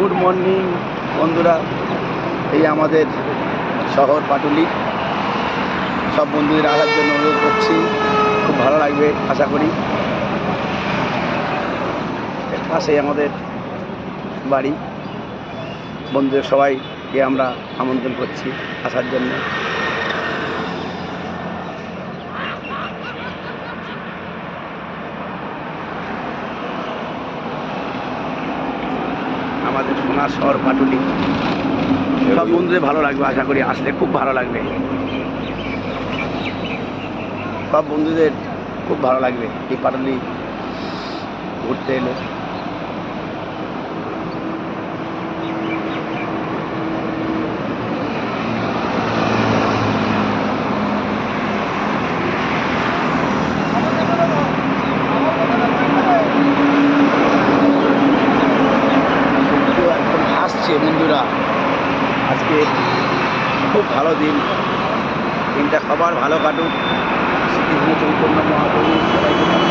Good morning বন্ধুরা। এই আমাদের শহর পাটুলি। সব বন্ধুদের আসার জন্য অনুরোধ করছি, খুব ভালো লাগবে আশা করি। এর পাশেই আমাদের বাড়ি। বন্ধুদের সবাইকে আমরা আমন্ত্রণ করছি আসার জন্য। আমাদের সোনার শহর পাটুলি। সব বন্ধুদের ভালো লাগবে আশা করি, আসলে খুব ভালো লাগবে। সব বন্ধুদের খুব ভালো লাগবে এই পাটুলি ঘুরতে এলে। একদম আসছে বন্ধুরা, আজকে খুব ভালো দিন। দিনটা সবার ভালো কাটুক। শ্রীকৃষ্ণ চৈতন্য মহাপ্রভু সবাইকে